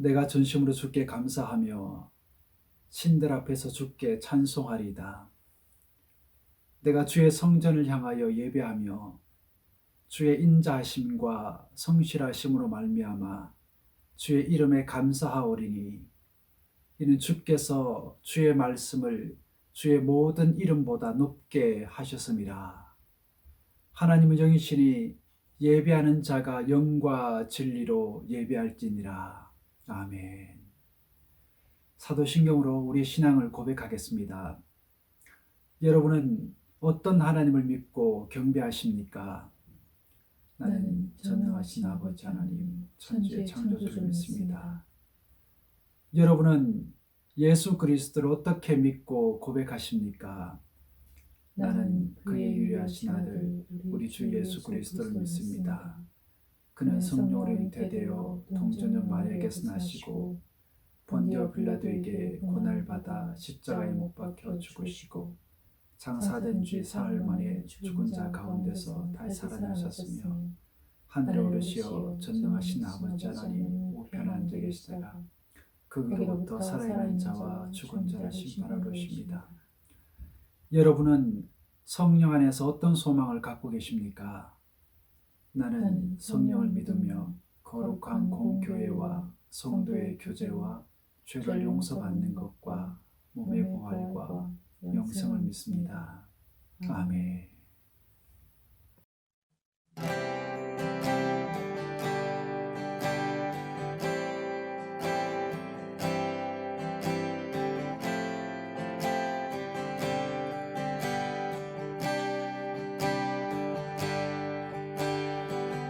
내가 전심으로 주께 감사하며 신들 앞에서 주께 찬송하리이다. 내가 주의 성전을 향하여 예배하며 주의 인자하심과 성실하심으로 말미암아 주의 이름에 감사하오리니, 이는 주께서 주의 말씀을 주의 모든 이름보다 높게 하셨음이라. 하나님은 영이시니 예배하는 자가 영과 진리로 예배할지니라. 아멘. 사도신경으로 우리 신앙을 고백하겠습니다. 여러분은 어떤 하나님을 믿고 경배하십니까? 나는 전능하신 아버지 하나님, 천지의 창조주를 믿습니다. 여러분은 예수 그리스도를 어떻게 믿고 고백하십니까? 나는 그의 유일하신 아들 우리 주 예수 그리스도를 믿습니다. 그는 성령으로 잉태되어 동정녀 마리아에게서 나시고 본디오 빌라도에게 고난받아 십자가에 못 박혀 죽으시고 장사된 지 사흘 만에 죽은 자 가운데서 다시 살아나셨으며 하늘에 오르시어 전능하신 아버지 하나님 우편에 앉아 계시다가 거기로부터 살아있는 자와 죽은 자를 심판하러 오십니다. 여러분은 성령 안에서 어떤 소망을 갖고 계십니까? 나는 성령을 믿으며 거룩한 공교회와 성도의 교제와 죄를 용서받는 것과 몸의 부활과 영생을 믿습니다. 아멘.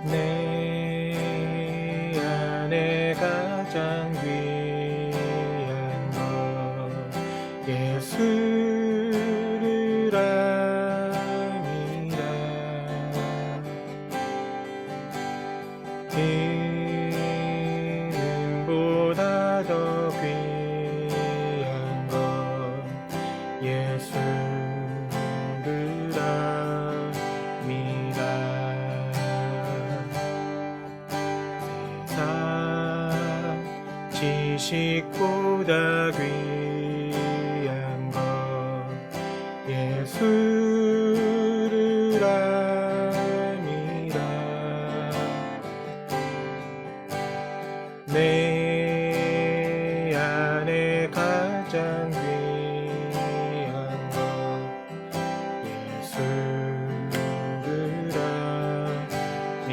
내 안에 가장 귀한 것 예수를 아니라. 이름보다 더 귀한 것 예수를 지식보다 귀한 것 예수를 아니라. 내 안에 가장 귀한 것 예수를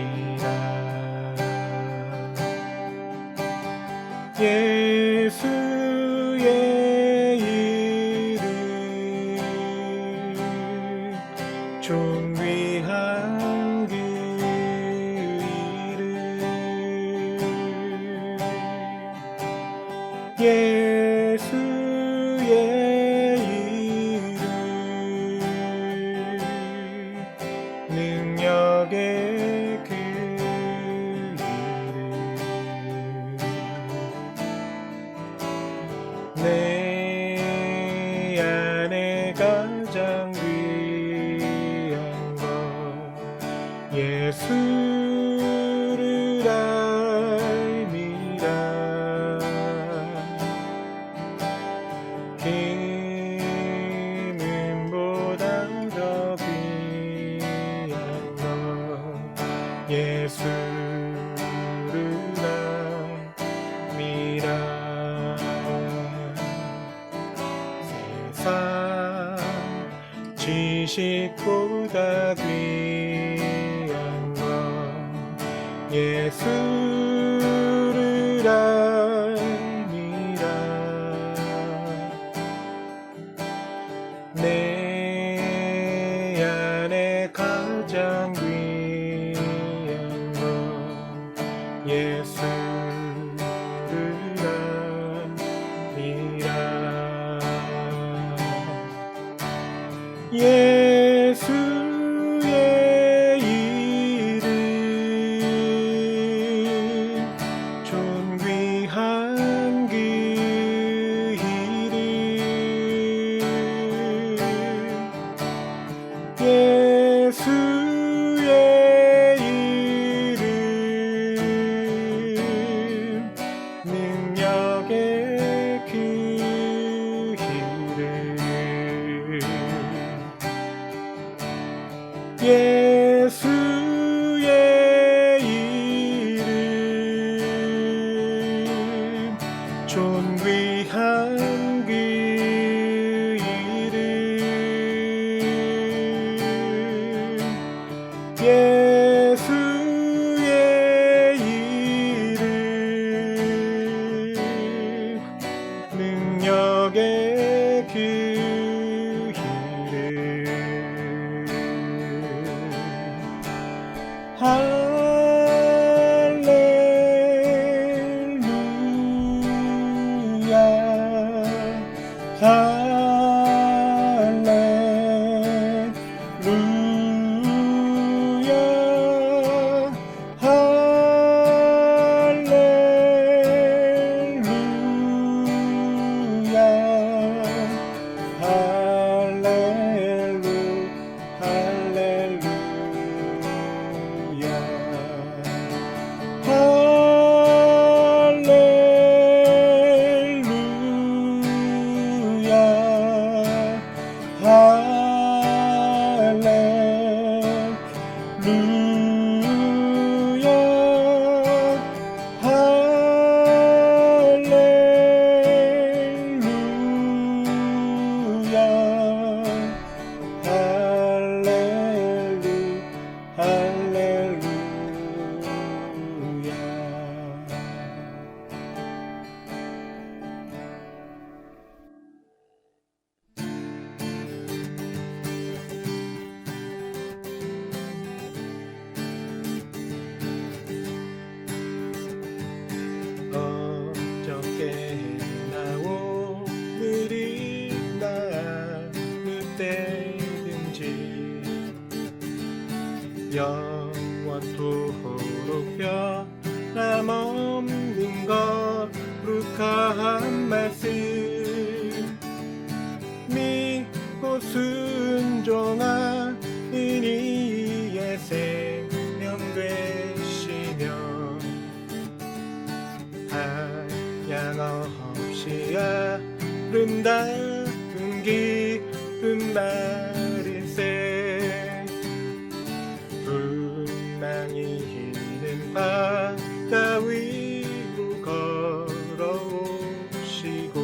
아니라. 예수의 이름 존귀한 그 이름. 예수의 이름 능력의 그 내 안에 가장 귀한 것 예수를 알미라. 기름보다 더 귀한 것 예수를 알미라. 지식보다 귀한 것 예수를 알미라. 내 안에 가장 귀한 것 예수를 알미라. 예수의 이름 존귀한 그 이름. 예수의 이름 능력 예수의 이름 존귀한 그 이름 예수의 이름 능력의 그 이름 할렐루야 어저께나 오늘이나 아무 때든지 영원토록 변함없는 거룩한 말씀 믿고 순종하는 이의 생명 되시며 한량없이 아름다운 기쁜 말일세 불망이 있는 바다 위로 걸어오시고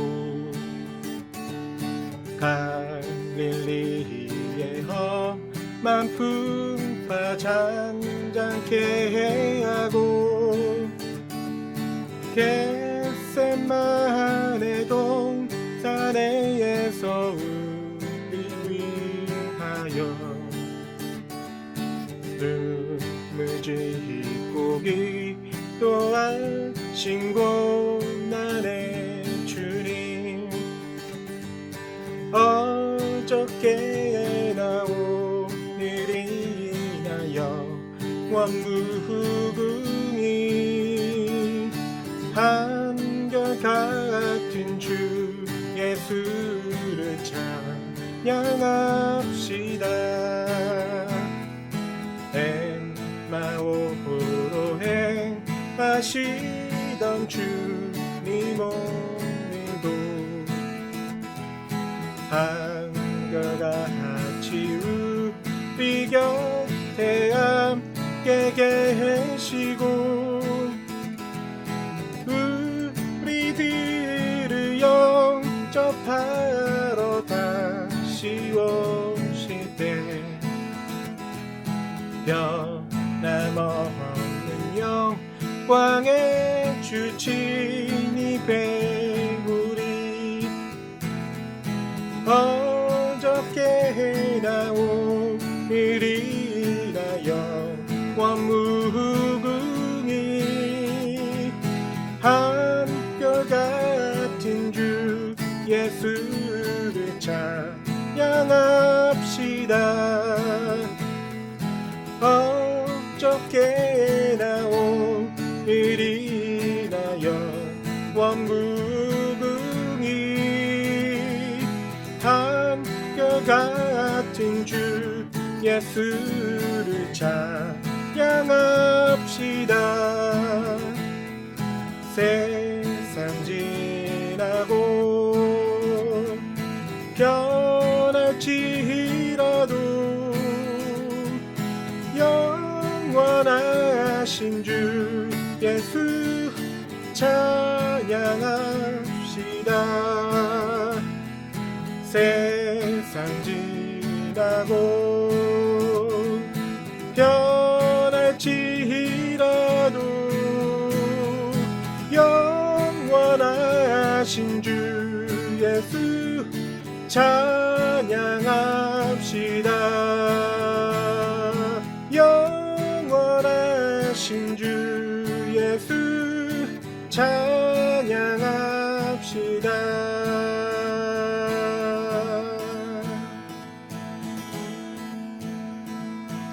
갈릴리의 험한 풍파 잔잔케 하고 겟세마네 동산에서 우리 위하여 눈물 짓고 기도하신 고난의 주님 어저께나 오늘이나여 원무궁이 한결같은 주 예수를 찬양합시다 엠마오로 행하시던 주님 오늘도 한결같이 우리 곁에 함께 계시고 우리들을 영접하러 다시 오실 때 변함없는 영광의 주친이 배우리 어저께나 오늘이나 영원무궁이 한결같은 주 예수를 찬양합시다 어저께나 오늘이나 영원무궁이 한결같은 주 예수를 찬양합시다 세상 지나고 변할지라도 찾은 주 예수 찬양합시다. 세상 지나고 변할지라도 영원하신 주 예수 찬양합시다. 영원하신 주 예수 찬양합시다.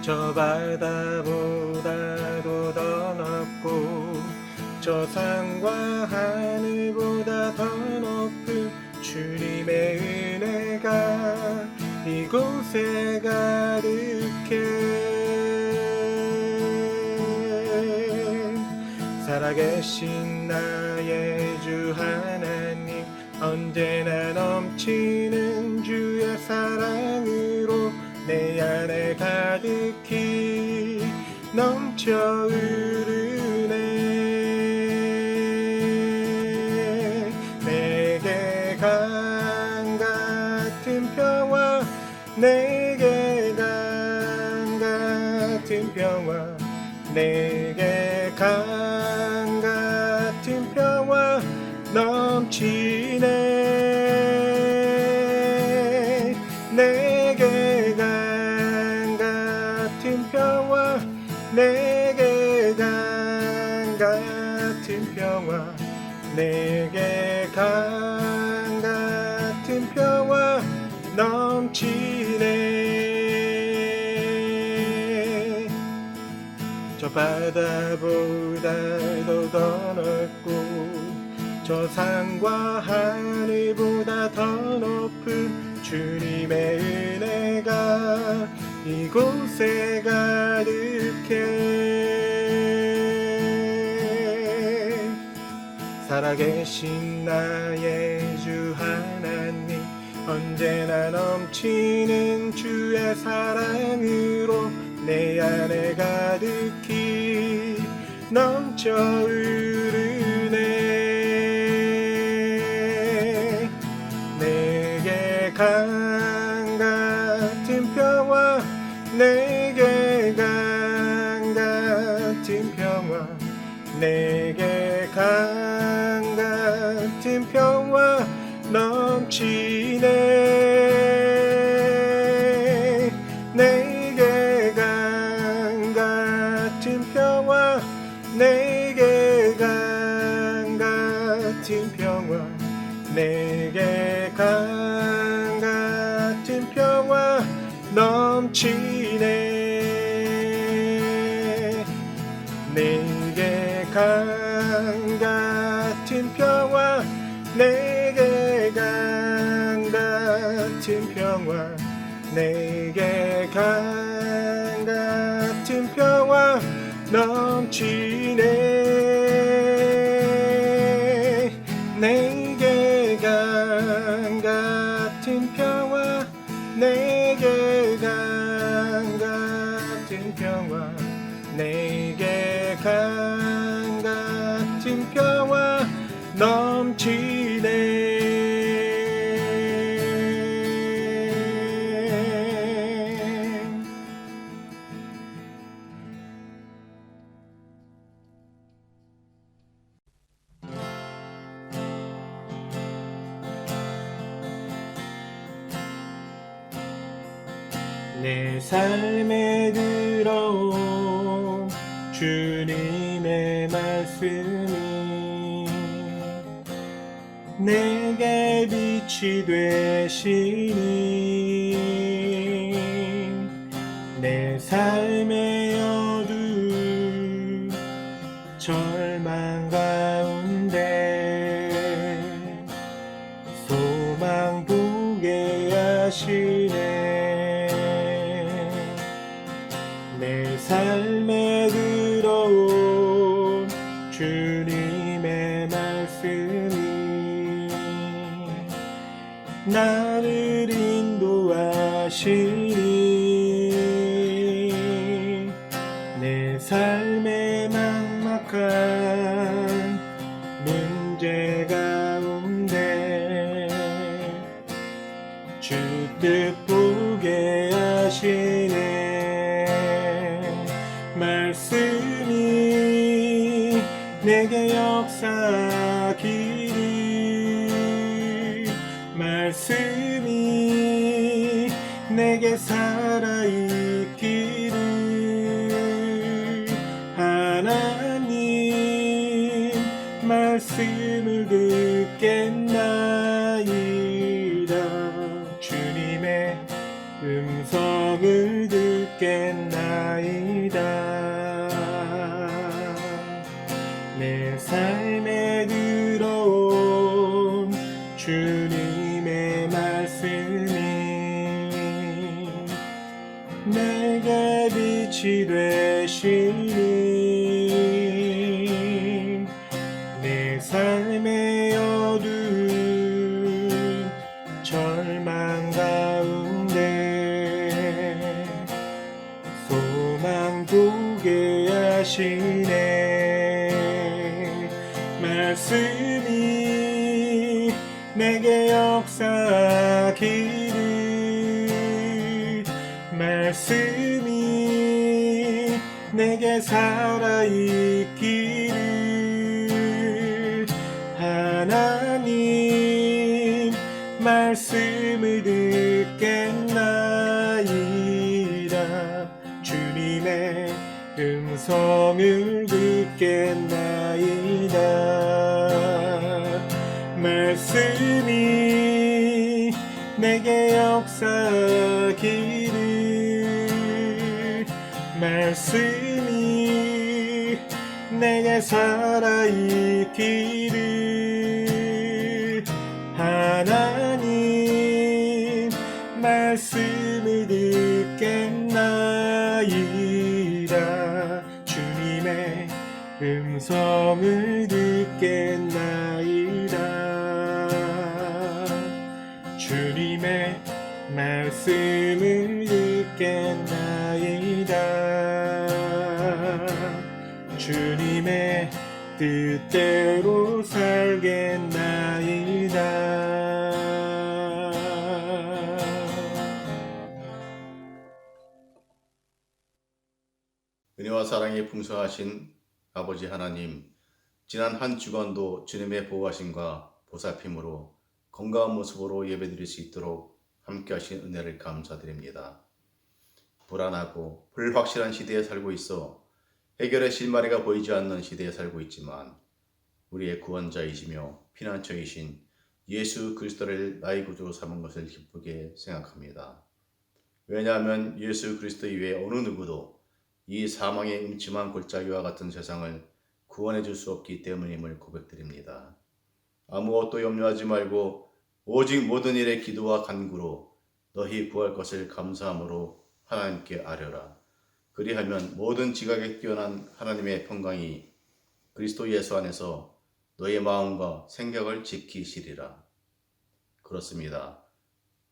저 바다보다도 더 높고 저 산과 하늘보다 더 높은 주님의 은혜가 이곳에 가득해. 살아계신 나의 주 하나님 언제나 넘치는 주의 사랑으로 내 안에 가득히 넘쳐 흐르네. 내게 강 같은 평화, 내게 강 같은 평화, 내게 강 같은 평화 넘치네. 내게 강 같은 평화, 내게 강 같은 평화, 내게 강 같은 평화 넘치네. 저 바다보다도 더 넓고 저 산과 하늘보다 더 높은 주님의 은혜가 이곳에 가득해. 살아계신 나의 주 하나님 언제나 넘치는 주의 사랑으로 내 안에 가득히 넘쳐 흐르네. 내게 강 같은 평화, 내게 강 같은 평화, 내게 강 같은 평화 넘치네. 내게 강 같은 평화, 내게 강 같은 평화, 내게 강 같은 평화 넘치네. 내게 강 같은 평화, 내게 강 같은 평화, 내게 강 같은 평화 넘치네. 내게 강 같은 평화, 내게 강 같은 평화, 내게 강 같은 평화 넘치네. 내 삶에 들어온 주님의 말씀이 내게 빛이 되시니 내 삶의 어두운 절망 가운데 소망 보게 하시네. 내 삶에 들어온 주님의 말씀이 나를 인도하시니 내 삶의 말 하시네. 말씀이 내게 역사하기를, 말씀이 내게 살아있기를. 하나님 말씀을 듣겠나이다. 주님의 음성을 듣겠나이다. 내 삶에 들어온 주님의 말씀이 내게 빛이 되시니, 내 삶의 어두운 절망 가운데 소망 보게 하시네. 말씀이 내게 역사하기를, 말씀이 내게 살아있기를. 하나님 말씀을 듣겠나이다. 주님의 음성을 듣겠나이다. 말씀이 내게 역사하기를, 말씀이 내게 살아있기를. 하나님 말씀을 듣겠나이다. 주님의 음성을 듣겠나이다. 주님의 말씀을 듣겠나이다. 주님의 뜻대로 살겠나이다. 은혜와 사랑이 풍성하신 아버지 하나님, 지난 한 주간도 주님의 보호하심과 보살핌으로 건강한 모습으로 예배드릴 수 있도록 함께하신 은혜를 감사드립니다. 불안하고 불확실한 시대에 살고 있어 해결의 실마리가 보이지 않는 시대에 살고 있지만, 우리의 구원자이시며 피난처이신 예수 그리스도를 나의 구주로 삼은 것을 기쁘게 생각합니다. 왜냐하면 예수 그리스도 이외에 어느 누구도 이 사망의 음침한 골짜기와 같은 세상을 구원해 줄 수 없기 때문임을 고백드립니다. 아무것도 염려하지 말고 오직 모든 일에 기도와 간구로 너희 구할 것을 감사함으로 하나님께 아뢰라. 그리하면 모든 지각에 뛰어난 하나님의 평강이 그리스도 예수 안에서 너의 마음과 생각을 지키시리라. 그렇습니다.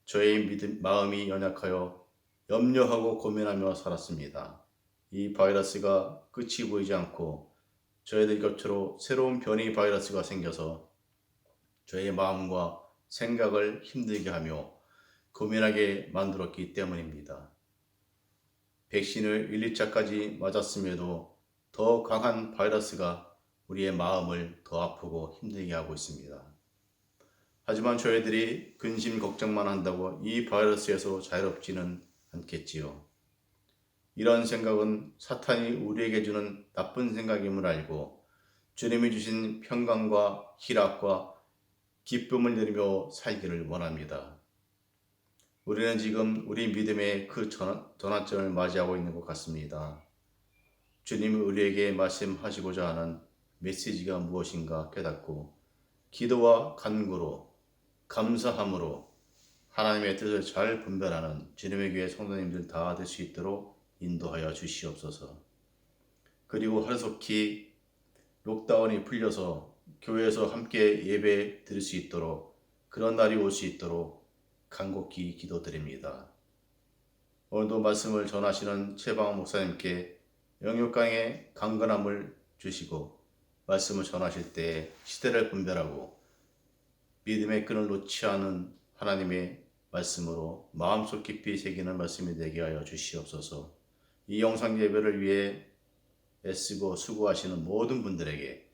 저의 마음이 연약하여 염려하고 고민하며 살았습니다. 이 바이러스가 끝이 보이지 않고 저희들 곁으로 새로운 변이 바이러스가 생겨서 저의 마음과 생각을 힘들게 하며 고민하게 만들었기 때문입니다. 백신을 1, 2차까지 맞았음에도 더 강한 바이러스가 우리의 마음을 더 아프고 힘들게 하고 있습니다. 하지만 저희들이 근심 걱정만 한다고 이 바이러스에서 자유롭지는 않겠지요. 이런 생각은 사탄이 우리에게 주는 나쁜 생각임을 알고 주님이 주신 평강과 희락과 기쁨을 누리며 살기를 원합니다. 우리는 지금 우리 믿음의 그 전환점을 맞이하고 있는 것 같습니다. 주님이 우리에게 말씀하시고자 하는 메시지가 무엇인가 깨닫고 기도와 간구로 감사함으로 하나님의 뜻을 잘 분별하는 주님의 교회 성도님들 다 될 수 있도록 인도하여 주시옵소서. 그리고 하루속히 록다운이 풀려서 교회에서 함께 예배 드릴 수 있도록, 그런 날이 올 수 있도록 간곡히 기도드립니다. 오늘도 말씀을 전하시는 최방호 목사님께 영육강의 강건함을 주시고, 말씀을 전하실 때 시대를 분별하고 믿음의 끈을 놓지 않은 하나님의 말씀으로 마음속 깊이 새기는 말씀이 되게 하여 주시옵소서. 이 영상 예배를 위해 애쓰고 수고하시는 모든 분들에게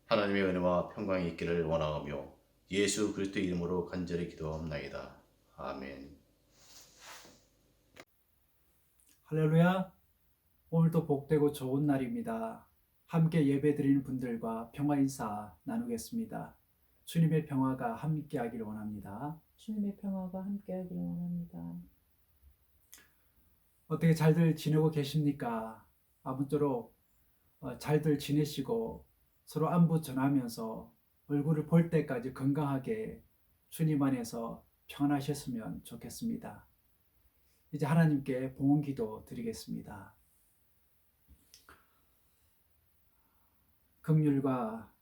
하나님의 은혜와 평강이 있기를 원하오며 예수 그리스도 이름으로 간절히 기도하옵나이다. 아멘. 할렐루야. 오늘도 복되고 좋은 날입니다. 함께 예배드리는 분들과 평화 인사 나누겠습니다. 주님의 평화가 함께하기를 원합니다. 주님의 평화가 함께하기를 원합니다. 어떻게 잘들 지내고 계십니까? 아무쪼록 잘들 지내시고 서로 안부 전하면서 얼굴을 볼 때까지 건강하게 주님 안에서 평안하셨으면 좋겠습니다. 이제 하나님께 봉헌 기도 드리겠습니다. 긍휼과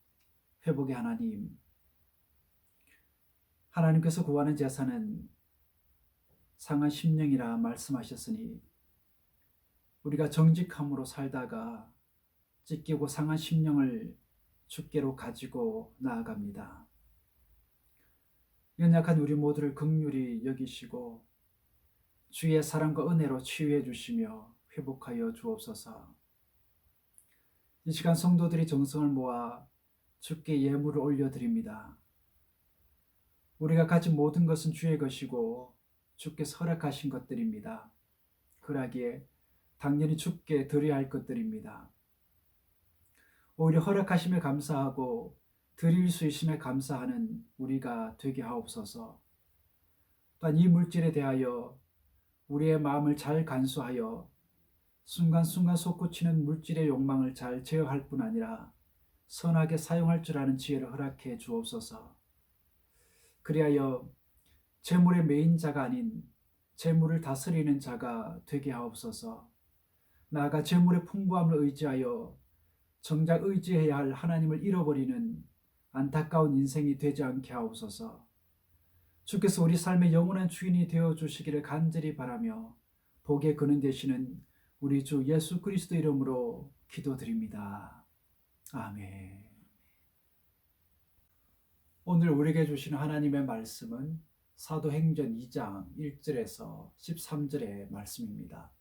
회복의 하나님, 하나님께서 구하는 제사는 상한 심령이라 말씀하셨으니 우리가 정직함으로 살다가 찢기고 상한 심령을 주께로 가지고 나아갑니다. 연약한 우리 모두를 긍휼히 여기시고 주의 사랑과 은혜로 치유해 주시며 회복하여 주옵소서. 이 시간 성도들이 정성을 모아 주께 예물을 올려드립니다. 우리가 가진 모든 것은 주의 것이고 주께서 허락하신 것들입니다. 그러기에 당연히 주께 드려야 할 것들입니다. 오히려 허락하심에 감사하고 드릴 수 있음에 감사하는 우리가 되게 하옵소서. 또한 이 물질에 대하여 우리의 마음을 잘 간수하여 순간순간 솟구치는 물질의 욕망을 잘 제어할 뿐 아니라 선하게 사용할 줄 아는 지혜를 허락해 주옵소서. 그리하여 재물의 메인 자가 아닌 재물을 다스리는 자가 되게 하옵소서. 나아가 재물의 풍부함을 의지하여 정작 의지해야 할 하나님을 잃어버리는 안타까운 인생이 되지 않게 하옵소서. 주께서 우리 삶의 영원한 주인이 되어 주시기를 간절히 바라며 복의 근원 되시는 우리 주 예수 그리스도 이름으로 기도드립니다. 아멘. 오늘 우리에게 주시는 하나님의 말씀은 사도행전 2장 1절에서 13절의 말씀입니다.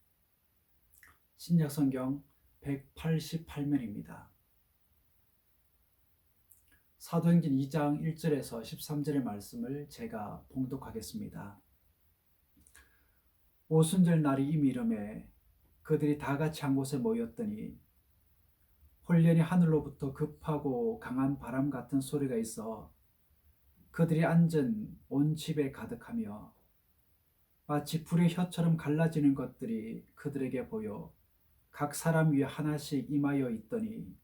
신약성경 188면입니다. 사도행전 2장 1절에서 13절의 말씀을 제가 봉독하겠습니다. 오순절 날이 이미 이름에 그들이 다 같이 한 곳에 모였더니 홀련히 하늘로부터 급하고 강한 바람 같은 소리가 있어 그들이 앉은 온 집에 가득하며 마치 불의 혀처럼 갈라지는 것들이 그들에게 보여 각 사람 위에 하나씩 임하여 있더니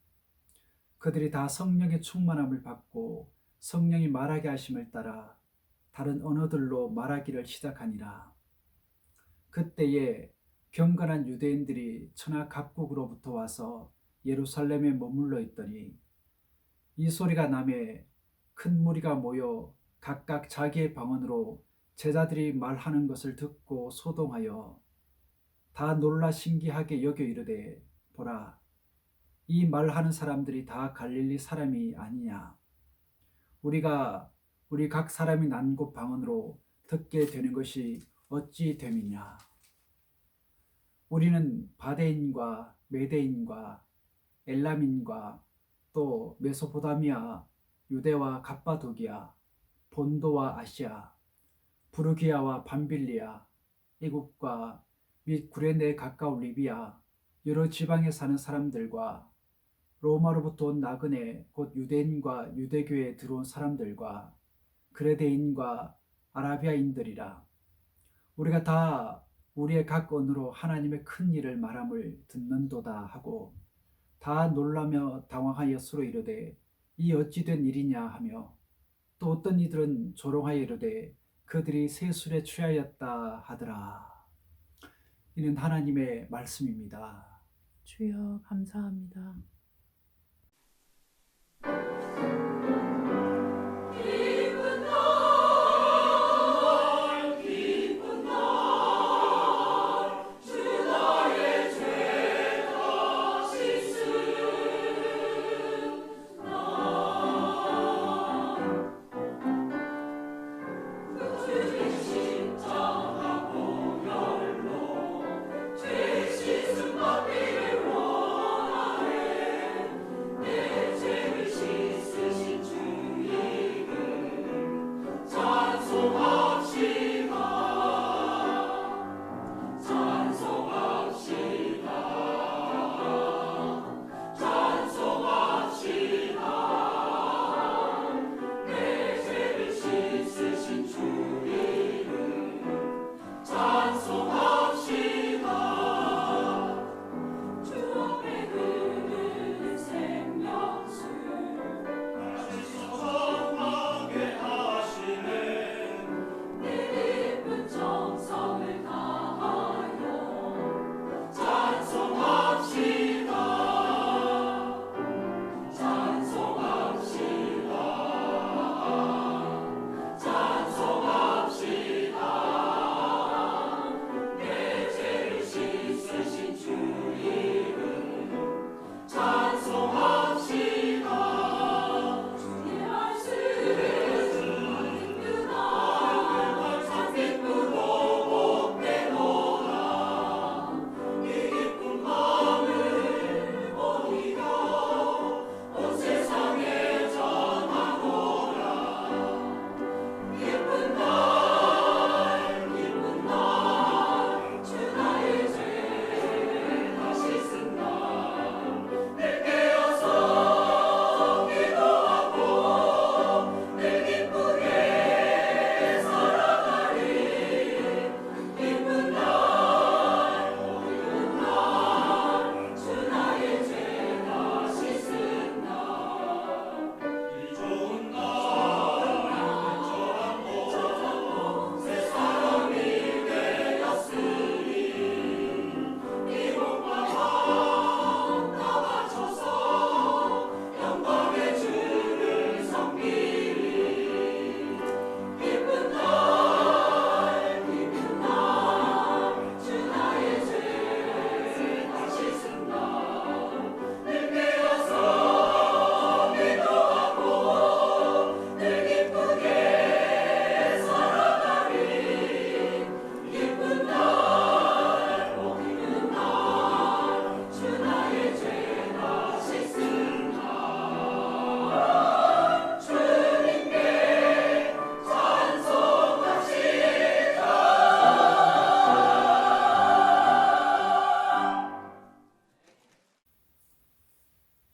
그들이 다 성령의 충만함을 받고 성령이 말하게 하심을 따라 다른 언어들로 말하기를 시작하니라. 그때에 경건한 유대인들이 천하 각국으로부터 와서 예루살렘에 머물러 있더니 이 소리가 나매 큰 무리가 모여 각각 자기의 방언으로 제자들이 말하는 것을 듣고 소동하여 다 놀라 신기하게 여겨 이르되 보라 이 말하는 사람들이 다 갈릴리 사람이 아니냐. 우리가 우리 각 사람이 난 곳 방언으로 듣게 되는 것이 어찌 됨이냐. 우리는 바데인과 메데인과 엘람인과 또 메소포다미아, 유대와 갑바도기아, 본도와 아시아, 부르기아와 밤빌리아, 애국과 및 구레네에 가까운 리비아, 여러 지방에 사는 사람들과 로마로부터 온 나그네 곧 유대인과 유대교에 들어온 사람들과 그레데인과 아라비아인들이라. 우리가 다 우리의 각 언어로 하나님의 큰 일을 말함을 듣는도다 하고 다 놀라며 당황하여 서로 이르되 이 어찌 된 일이냐 하며 또 어떤 이들은 조롱하여 이르되 그들이 새 술에 취하였다 하더라. 이는 하나님의 말씀입니다. 주여 감사합니다.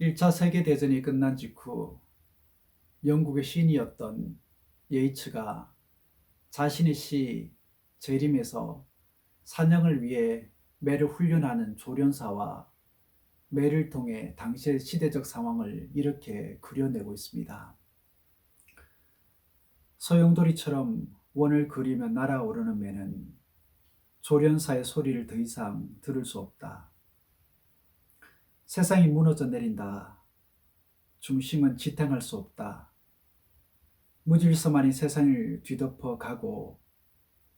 1차 세계대전이 끝난 직후 영국의 시인이었던 예이츠가 자신의 시 재림에서 사냥을 위해 매를 훈련하는 조련사와 매를 통해 당시의 시대적 상황을 이렇게 그려내고 있습니다. 소용돌이처럼 원을 그리며 날아오르는 매는 조련사의 소리를 더 이상 들을 수 없다. 세상이 무너져 내린다. 중심은 지탱할 수 없다. 무질서만이 세상을 뒤덮어 가고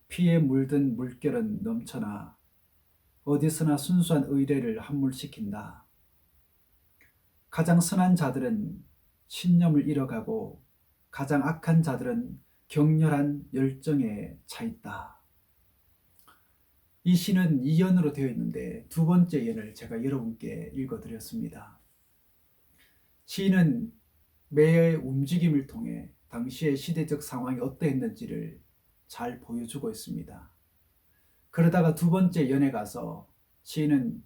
피에 물든 물결은 넘쳐나 어디서나 순수한 의례를 함몰시킨다. 가장 선한 자들은 신념을 잃어가고 가장 악한 자들은 격렬한 열정에 차 있다. 이 시는 2연으로 되어 있는데 두 번째 연을 제가 여러분께 읽어드렸습니다. 시인은 매의 움직임을 통해 당시의 시대적 상황이 어떠했는지를 잘 보여주고 있습니다. 그러다가 두 번째 연에 가서 시인은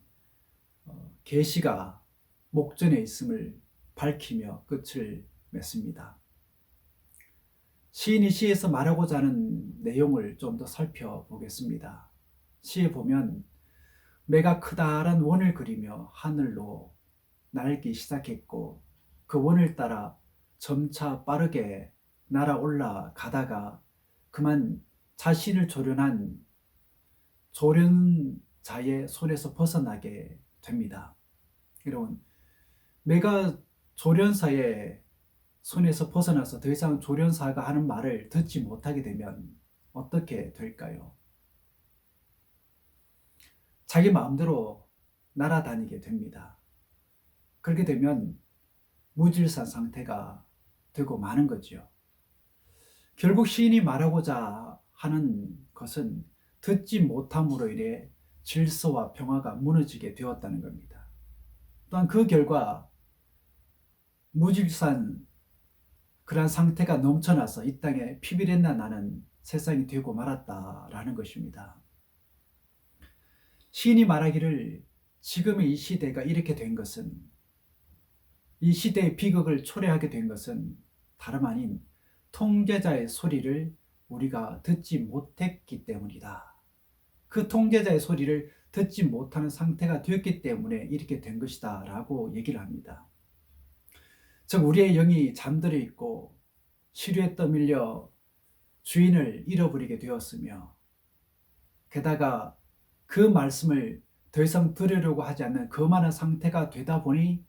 계시가 목전에 있음을 밝히며 끝을 맺습니다. 시인이 시에서 말하고자 하는 내용을 좀 더 살펴보겠습니다. 시에 보면 매가 크다란 원을 그리며 하늘로 날기 시작했고 그 원을 따라 점차 빠르게 날아올라 가다가 그만 자신을 조련한 조련자의 손에서 벗어나게 됩니다. 여러분, 매가 조련사의 손에서 벗어나서 더 이상 조련사가 하는 말을 듣지 못하게 되면 어떻게 될까요? 자기 마음대로 날아다니게 됩니다. 그렇게 되면 무질서한 상태가 되고 마는 거죠. 결국 시인이 말하고자 하는 것은 듣지 못함으로 인해 질서와 평화가 무너지게 되었다는 겁니다. 또한 그 결과 무질서한 그러한 상태가 넘쳐나서 이 땅에 피비린내 나는 세상이 되고 말았다라는 것입니다. 시인이 말하기를 지금의 이 시대가 이렇게 된 것은, 이 시대의 비극을 초래하게 된 것은 다름 아닌 통제자의 소리를 우리가 듣지 못했기 때문이다. 그 통제자의 소리를 듣지 못하는 상태가 되었기 때문에 이렇게 된 것이다 라고 얘기를 합니다. 즉 우리의 영이 잠들어 있고 시류에 떠밀려 주인을 잃어버리게 되었으며 게다가 그 말씀을 더 이상 들으려고 하지 않는 거만한 상태가 되다 보니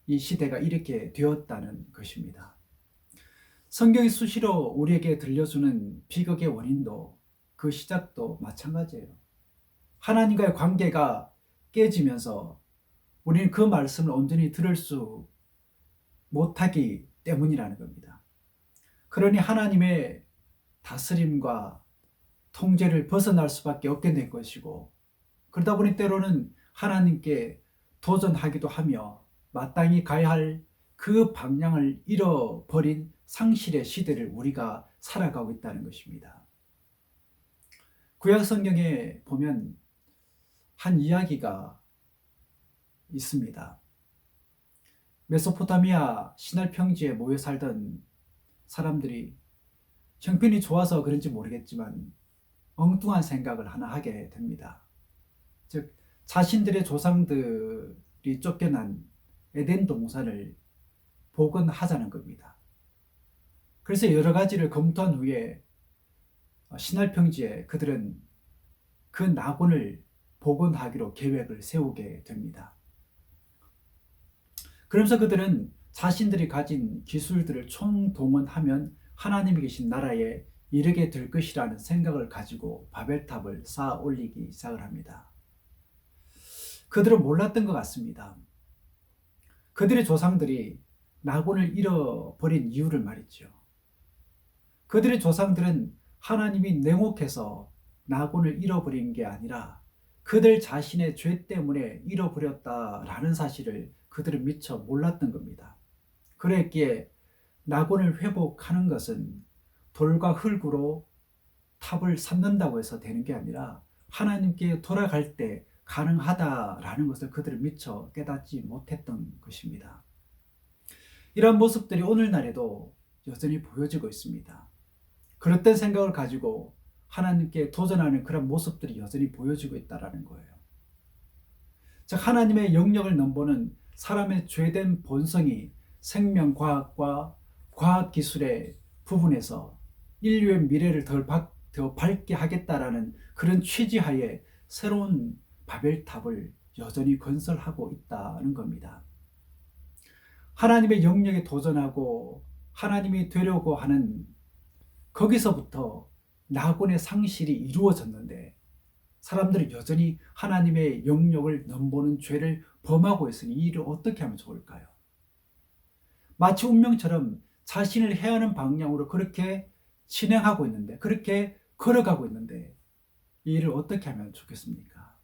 이 시대가 이렇게 되었다는 것입니다. 성경이 수시로 우리에게 들려주는 비극의 원인도 그 시작도 마찬가지예요. 하나님과의 관계가 깨지면서 우리는 그 말씀을 온전히 들을 수 못하기 때문이라는 겁니다. 그러니 하나님의 다스림과 통제를 벗어날 수밖에 없게 된 것이고, 그러다 보니 때로는 하나님께 도전하기도 하며 마땅히 가야 할 그 방향을 잃어버린 상실의 시대를 우리가 살아가고 있다는 것입니다. 구약 성경에 보면 한 이야기가 있습니다. 메소포타미아 시날 평지에 모여 살던 사람들이 형편이 좋아서 그런지 모르겠지만 엉뚱한 생각을 하나 하게 됩니다. 즉 자신들의 조상들이 쫓겨난 에덴 동산을 복원하자는 겁니다. 그래서 여러 가지를 검토한 후에 시날 평지에 그들은 그 낙원을 복원하기로 계획을 세우게 됩니다. 그러면서 그들은 자신들이 가진 기술들을 총동원하면 하나님이 계신 나라에 이르게 될 것이라는 생각을 가지고 바벨탑을 쌓아 올리기 시작을 합니다. 그들은 몰랐던 것 같습니다. 그들의 조상들이 낙원을 잃어버린 이유를 말이죠. 그들의 조상들은 하나님이 냉혹해서 낙원을 잃어버린 게 아니라 그들 자신의 죄 때문에 잃어버렸다라는 사실을 그들은 미처 몰랐던 겁니다. 그랬기에 낙원을 회복하는 것은 돌과 흙으로 탑을 쌓는다고 해서 되는 게 아니라 하나님께 돌아갈 때 가능하다라는 것을 그들은 미처 깨닫지 못했던 것입니다. 이러한 모습들이 오늘날에도 여전히 보여지고 있습니다. 그릇된 생각을 가지고 하나님께 도전하는 그런 모습들이 여전히 보여지고 있다는 거예요. 즉 하나님의 영역을 넘보는 사람의 죄된 본성이 생명과학과 과학기술의 부분에서 인류의 미래를 더 밝게 하겠다라는 그런 취지하에 새로운 바벨탑을 여전히 건설하고 있다는 겁니다. 하나님의 영역에 도전하고 하나님이 되려고 하는 거기서부터 낙원의 상실이 이루어졌는데 사람들이 여전히 하나님의 영역을 넘보는 죄를 범하고 있으니 이 일을 어떻게 하면 좋을까요? 마치 운명처럼 자신을 해하는 방향으로 그렇게 진행하고 있는데, 그렇게 걸어가고 있는데 이 일을 어떻게 하면 좋겠습니까?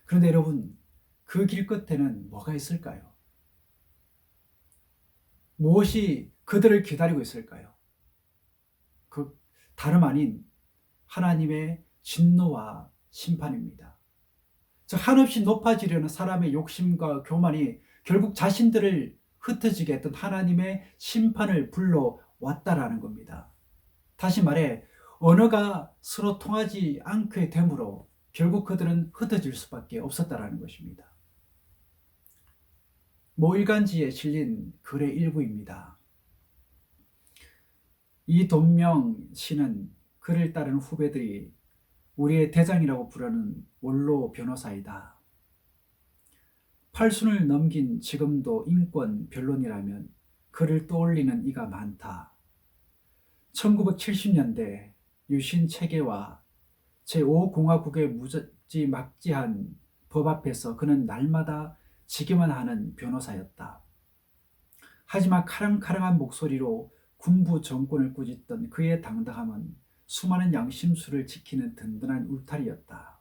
그런데 여러분, 그 길 끝에는 뭐가 있을까요? 무엇이 그들을 기다리고 있을까요? 그 다름 아닌 하나님의 진노와 심판입니다. 즉 한없이 높아지려는 사람의 욕심과 교만이 결국 자신들을 흩어지게 했던 하나님의 심판을 불러왔다라는 겁니다. 다시 말해 언어가 서로 통하지 않게 되므로 결국 그들은 흩어질 수밖에 없었다라는 것입니다. 모 일간지에 실린 글의 일부입니다. 이돈명 씨는 그를 따르는 후배들이 우리의 대장이라고 부르는 원로 변호사이다. 팔순을 넘긴 지금도 인권 변론이라면 그를 떠올리는 이가 많다. 1970년대 유신 체계와 제5공화국의 무지막지한 법 앞에서 그는 날마다 지기만 하는 변호사였다. 하지만 카랑카랑한 목소리로 군부 정권을 꾸짖던 그의 당당함은 수많은 양심수를 지키는 든든한 울타리였다.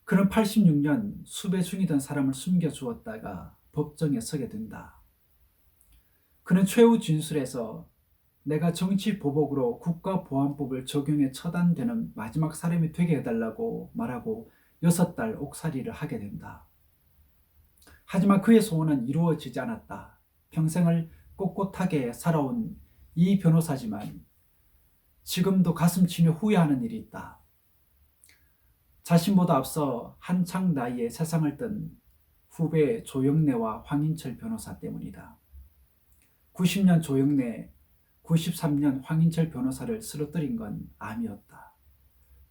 그는 86년 수배 중이던 사람을 숨겨주었다가 법정에 서게 된다. 그는 최후 진술에서 내가 정치보복으로 국가보안법을 적용해 처단되는 마지막 사람이 되게 해달라고 말하고 6달 옥살이를 하게 된다. 하지만 그의 소원은 이루어지지 않았다. 평생을 꼿꼿하게 살아온 이 변호사지만 지금도 가슴 치며 후회하는 일이 있다. 자신보다 앞서 한창 나이에 세상을 뜬 후배 조영래와 황인철 변호사 때문이다. 90년 조영래, 93년 황인철 변호사를 쓰러뜨린 건 암이었다.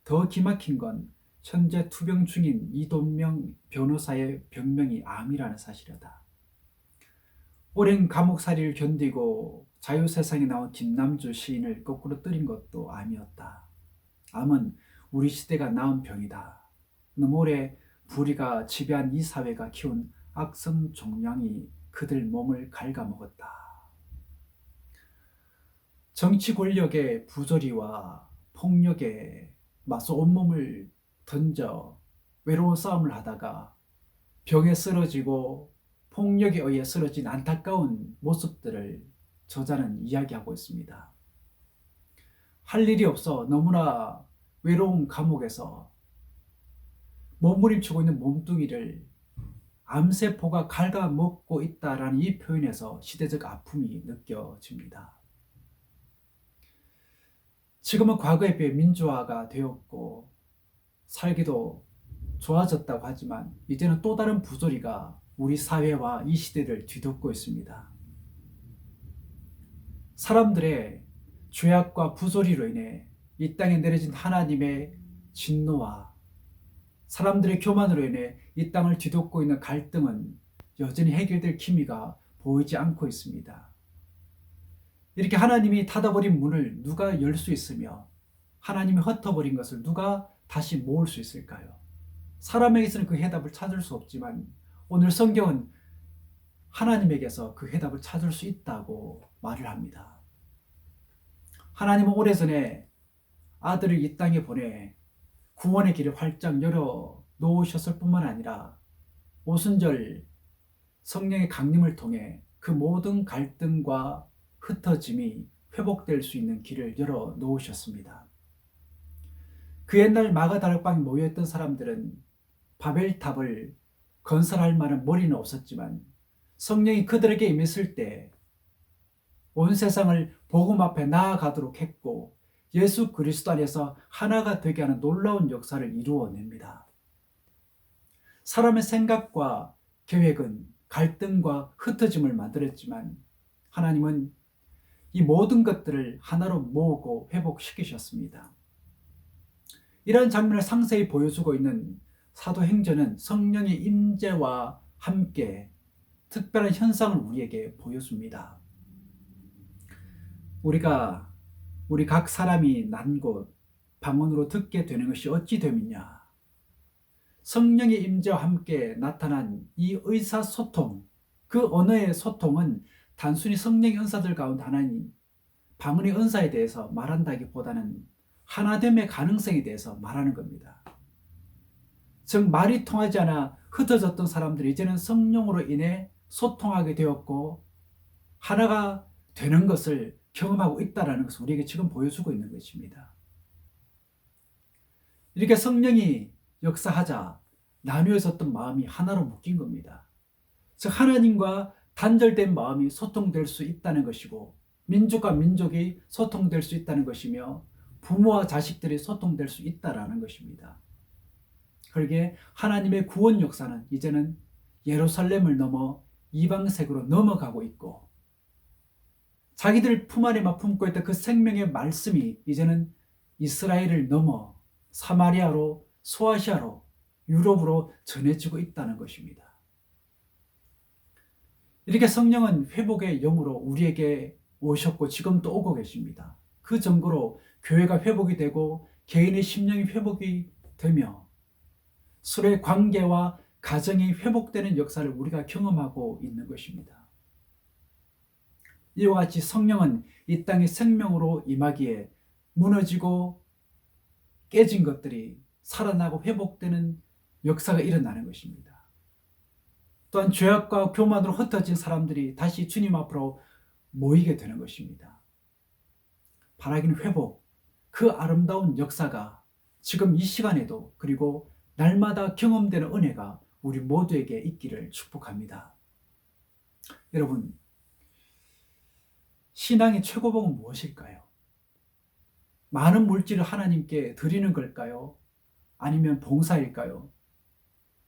더 기막힌 건 현재 투병 중인 이돈명 변호사의 병명이 암이라는 사실이다. 오랜 감옥살이를 견디고 자유세상에 나온 김남주 시인을 거꾸로 때린 것도 암이었다. 암은 우리 시대가 낳은 병이다. 너무 오래 불의가 지배한 이 사회가 키운 악성 종양이 그들 몸을 갉아먹었다. 정치 권력의 부조리와 폭력에 맞서 온몸을 던져 외로운 싸움을 하다가 병에 쓰러지고 폭력에 의해 쓰러진 안타까운 모습들을 저자는 이야기하고 있습니다. 할 일이 없어 너무나 외로운 감옥에서 몸부림치고 있는 몸뚱이를 암세포가 갉아먹고 있다라는 이 표현에서 시대적 아픔이 느껴집니다. 지금은 과거에 비해 민주화가 되었고 살기도 좋아졌다고 하지만 이제는 또 다른 부조리가 우리 사회와 이 시대를 뒤덮고 있습니다. 사람들의 죄악과 부조리로 인해 이 땅에 내려진 하나님의 진노와 사람들의 교만으로 인해 이 땅을 뒤덮고 있는 갈등은 여전히 해결될 기미가 보이지 않고 있습니다. 이렇게 하나님이 닫아버린 문을 누가 열 수 있으며 하나님이 흩어버린 것을 누가 다시 모을 수 있을까요? 사람에게서는 그 해답을 찾을 수 없지만 오늘 성경은 하나님에게서 그 해답을 찾을 수 있다고 말을 합니다. 하나님은 오래전에 아들을 이 땅에 보내 구원의 길을 활짝 열어 놓으셨을 뿐만 아니라 오순절 성령의 강림을 통해 그 모든 갈등과 흩어짐이 회복될 수 있는 길을 열어 놓으셨습니다. 그 옛날 마가다락방에 모여있던 사람들은 바벨탑을 건설할 만한 머리는 없었지만 성령이 그들에게 임했을 때 온 세상을 복음 앞에 나아가도록 했고 예수 그리스도 안에서 하나가 되게 하는 놀라운 역사를 이루어냅니다. 사람의 생각과 계획은 갈등과 흩어짐을 만들었지만 하나님은 이 모든 것들을 하나로 모으고 회복시키셨습니다. 이러한 장면을 상세히 보여주고 있는 사도행전은 성령의 임재와 함께 특별한 현상을 우리에게 보여줍니다. 우리가 우리 각 사람이 난 곳 방언으로 듣게 되는 것이 어찌 됨이냐. 성령의 임재와 함께 나타난 이 의사소통, 그 언어의 소통은 단순히 성령의 은사들 가운데 하나인 방언의 은사에 대해서 말한다기보다는 하나됨의 가능성에 대해서 말하는 겁니다. 즉 말이 통하지 않아 흩어졌던 사람들이 이제는 성령으로 인해 소통하게 되었고 하나가 되는 것을 경험하고 있다는 것을 우리에게 지금 보여주고 있는 것입니다. 이렇게 성령이 역사하자 나누어졌던 마음이 하나로 묶인 겁니다. 즉 하나님과 단절된 마음이 소통될 수 있다는 것이고 민족과 민족이 소통될 수 있다는 것이며 부모와 자식들이 소통될 수 있다는 것입니다. 그러기에 하나님의 구원 역사는 이제는 예루살렘을 넘어 이방색으로 넘어가고 있고 자기들 품 안에만 품고 있던 그 생명의 말씀이 이제는 이스라엘을 넘어 사마리아로 소아시아로 유럽으로 전해지고 있다는 것입니다. 이렇게 성령은 회복의 영으로 우리에게 오셨고 지금도 오고 계십니다. 그 정도로 교회가 회복이 되고 개인의 심령이 회복이 되며 서로의 관계와 가정이 회복되는 역사를 우리가 경험하고 있는 것입니다. 이와 같이 성령은 이 땅에 생명으로 임하기에 무너지고 깨진 것들이 살아나고 회복되는 역사가 일어나는 것입니다. 또한 죄악과 교만으로 흩어진 사람들이 다시 주님 앞으로 모이게 되는 것입니다. 바라기는 회복, 그 아름다운 역사가 지금 이 시간에도 그리고 날마다 경험되는 은혜가 우리 모두에게 있기를 축복합니다. 여러분, 신앙의 최고봉은 무엇일까요? 많은 물질을 하나님께 드리는 걸까요? 아니면 봉사일까요?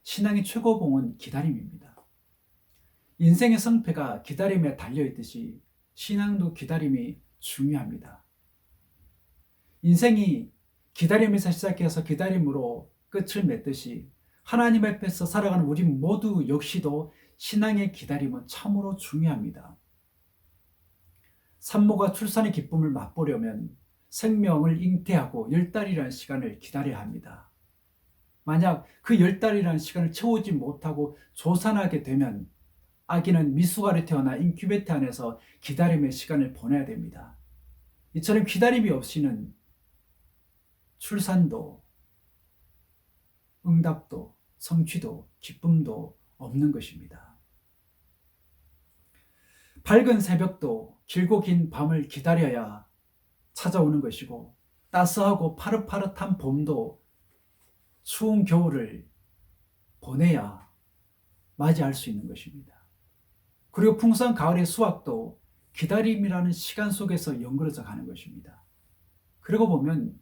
신앙의 최고봉은 기다림입니다. 인생의 성패가 기다림에 달려있듯이 신앙도 기다림이 중요합니다. 인생이 기다림에서 시작해서 기다림으로 끝을 맺듯이 하나님 앞에서 살아가는 우리 모두 역시도 신앙의 기다림은 참으로 중요합니다. 산모가 출산의 기쁨을 맛보려면 생명을 잉태하고 10달이라는 시간을 기다려야 합니다. 만약 그 10달이라는 시간을 채우지 못하고 조산하게 되면 아기는 미숙아로 태어나 인큐베이터 안에서 기다림의 시간을 보내야 됩니다. 이처럼 기다림이 없이는 출산도, 응답도, 성취도, 기쁨도 없는 것입니다. 밝은 새벽도 길고 긴 밤을 기다려야 찾아오는 것이고 따스하고 파릇파릇한 봄도 추운 겨울을 보내야 맞이할 수 있는 것입니다. 그리고 풍성한 가을의 수확도 기다림이라는 시간 속에서 연그러져 가는 것입니다. 그러고 보면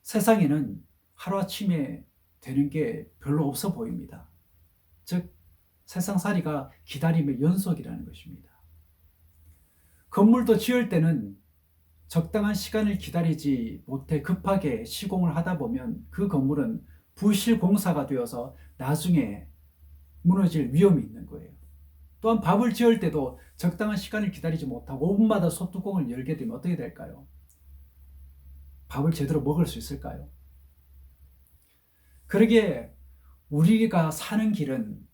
세상에는 하루아침에 되는 게 별로 없어 보입니다. 즉 세상살이가 기다림의 연속이라는 것입니다. 건물도 지을 때는 적당한 시간을 기다리지 못해 급하게 시공을 하다 보면 그 건물은 부실 공사가 되어서 나중에 무너질 위험이 있는 거예요. 또한 밥을 지을 때도 적당한 시간을 기다리지 못하고 5분마다 소뚜껑을 열게 되면 어떻게 될까요? 밥을 제대로 먹을 수 있을까요? 그러기에 우리가 사는 길은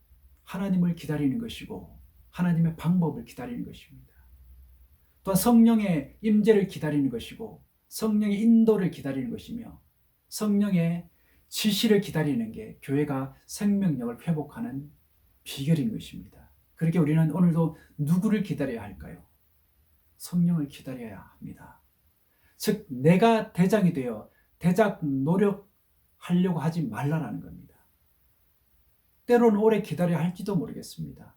하나님을 기다리는 것이고 하나님의 방법을 기다리는 것입니다. 또한 성령의 임재를 기다리는 것이고 성령의 인도를 기다리는 것이며 성령의 지시를 기다리는 게 교회가 생명력을 회복하는 비결인 것입니다. 그렇게 우리는 오늘도 누구를 기다려야 할까요? 성령을 기다려야 합니다. 즉 내가 대장이 되어 대작 노력하려고 하지 말라라는 겁니다. 때로는 오래 기다려야 할지도 모르겠습니다.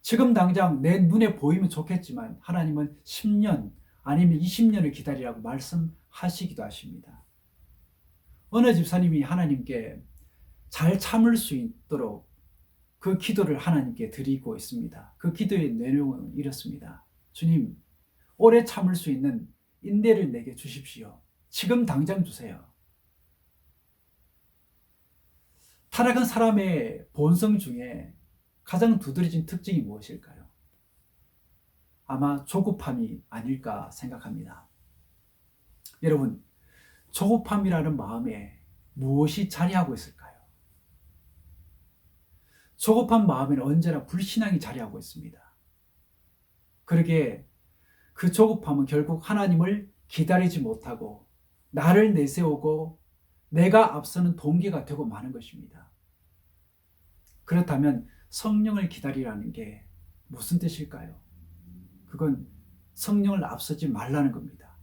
지금 당장 내 눈에 보이면 좋겠지만 하나님은 10년 아니면 20년을 기다리라고 말씀하시기도 하십니다. 어느 집사님이 하나님께 잘 참을 수 있도록 그 기도를 하나님께 드리고 있습니다. 그 기도의 내용은 이렇습니다. 주님, 오래 참을 수 있는 인내를 내게 주십시오. 지금 당장 주세요. 타락한 사람의 본성 중에 가장 두드러진 특징이 무엇일까요? 아마 조급함이 아닐까 생각합니다. 여러분, 조급함이라는 마음에 무엇이 자리하고 있을까요? 조급한 마음에는 언제나 불신앙이 자리하고 있습니다. 그러기에 그 조급함은 결국 하나님을 기다리지 못하고 나를 내세우고 내가 앞서는 동기가 되고 마는 것입니다. 그렇다면 성령을 기다리라는 게 무슨 뜻일까요? 그건 성령을 앞서지 말라는 겁니다.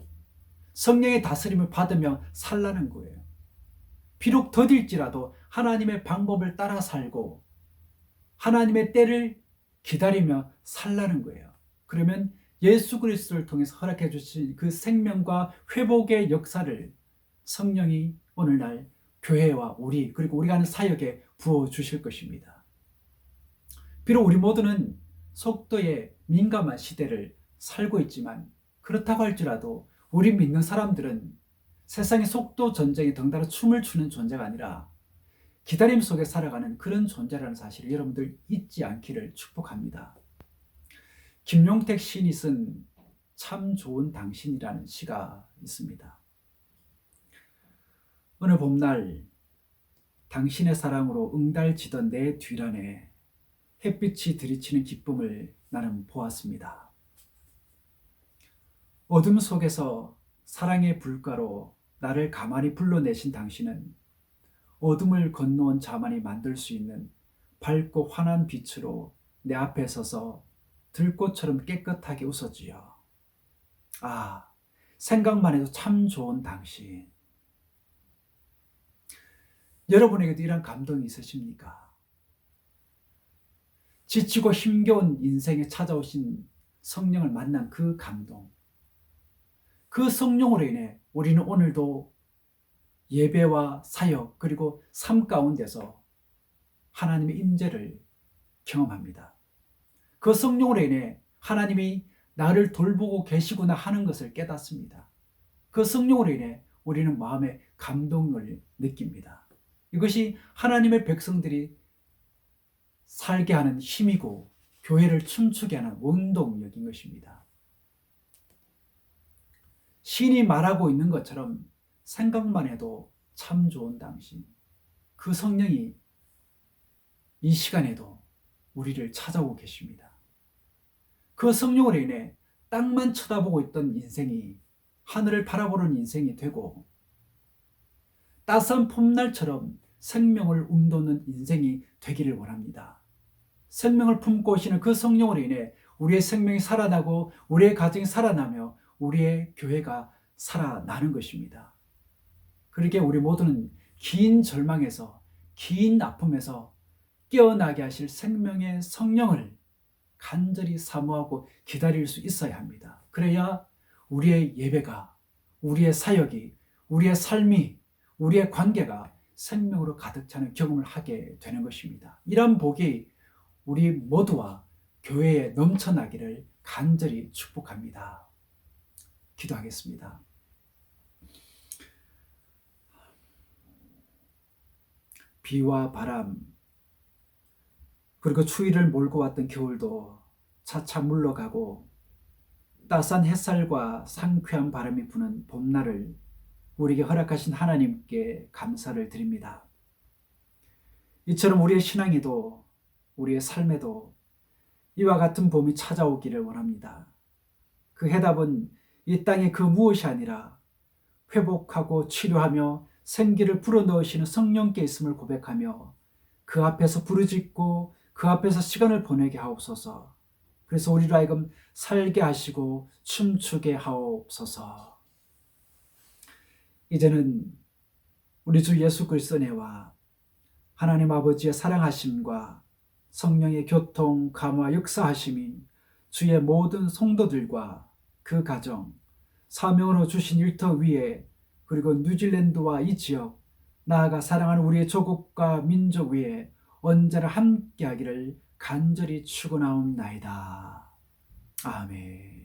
성령의 다스림을 받으며 살라는 거예요. 비록 더딜지라도 하나님의 방법을 따라 살고 하나님의 때를 기다리며 살라는 거예요. 그러면 예수 그리스도를 통해서 허락해 주신 그 생명과 회복의 역사를 성령이 오늘날 교회와 우리 그리고 우리가 하는 사역에 부어 주실 것입니다. 비록 우리 모두는 속도에 민감한 시대를 살고 있지만 그렇다고 할지라도 우리 믿는 사람들은 세상의 속도 전쟁에 덩달아 춤을 추는 존재가 아니라 기다림 속에 살아가는 그런 존재라는 사실을 여러분들 잊지 않기를 축복합니다. 김용택 시인이 쓴 참 좋은 당신이라는 시가 있습니다. 어느 봄날 당신의 사랑으로 응달지던 내 뒤란에 햇빛이 들이치는 기쁨을 나는 보았습니다. 어둠 속에서 사랑의 불가로 나를 가만히 불러내신 당신은 어둠을 건너온 자만이 만들 수 있는 밝고 환한 빛으로 내 앞에 서서 들꽃처럼 깨끗하게 웃었지요. 아, 생각만 해도 참 좋은 당신. 여러분에게도 이런 감동이 있으십니까? 지치고 힘겨운 인생에 찾아오신 성령을 만난 그 감동. 그 성령으로 인해 우리는 오늘도 예배와 사역 그리고 삶 가운데서 하나님의 임재를 경험합니다. 그 성령으로 인해 하나님이 나를 돌보고 계시구나 하는 것을 깨닫습니다. 그 성령으로 인해 우리는 마음의 감동을 느낍니다. 이것이 하나님의 백성들이 살게 하는 힘이고 교회를 춤추게 하는 원동력인 것입니다. 신이 말하고 있는 것처럼 생각만 해도 참 좋은 당신, 그 성령이 이 시간에도 우리를 찾아오고 계십니다. 그 성령으로 인해 땅만 쳐다보고 있던 인생이 하늘을 바라보는 인생이 되고 따스한 봄날처럼 생명을 움돋는 인생이 되기를 원합니다. 생명을 품고 오시는 그 성령으로 인해 우리의 생명이 살아나고 우리의 가정이 살아나며 우리의 교회가 살아나는 것입니다. 그렇게 우리 모두는 긴 절망에서 긴 아픔에서 깨어나게 하실 생명의 성령을 간절히 사모하고 기다릴 수 있어야 합니다. 그래야 우리의 예배가, 우리의 사역이, 우리의 삶이, 우리의 관계가 생명으로 가득 차는 경험을 하게 되는 것입니다. 이런 복이 우리 모두와 교회에 넘쳐나기를 간절히 축복합니다. 기도하겠습니다. 비와 바람 그리고 추위를 몰고 왔던 겨울도 차차 물러가고 따스한 햇살과 상쾌한 바람이 부는 봄날을 우리에게 허락하신 하나님께 감사를 드립니다. 이처럼 우리의 신앙에도 우리의 삶에도 이와 같은 봄이 찾아오기를 원합니다. 그 해답은 이 땅의 그 무엇이 아니라 회복하고 치료하며 생기를 불어넣으시는 성령께 있음을 고백하며 그 앞에서 부르짖고 그 앞에서 시간을 보내게 하옵소서. 그래서 우리로 하여금 살게 하시고 춤추게 하옵소서. 이제는 우리 주 예수 그리스도의 은혜와 하나님 아버지의 사랑하심과 성령의 교통, 감화, 역사하심이 주의 모든 성도들과 그 가정, 사명으로 주신 일터 위에 그리고 뉴질랜드와 이 지역, 나아가 사랑하는 우리의 조국과 민족 위에 언제나 함께하기를 간절히 축원하옵나이다. 아멘.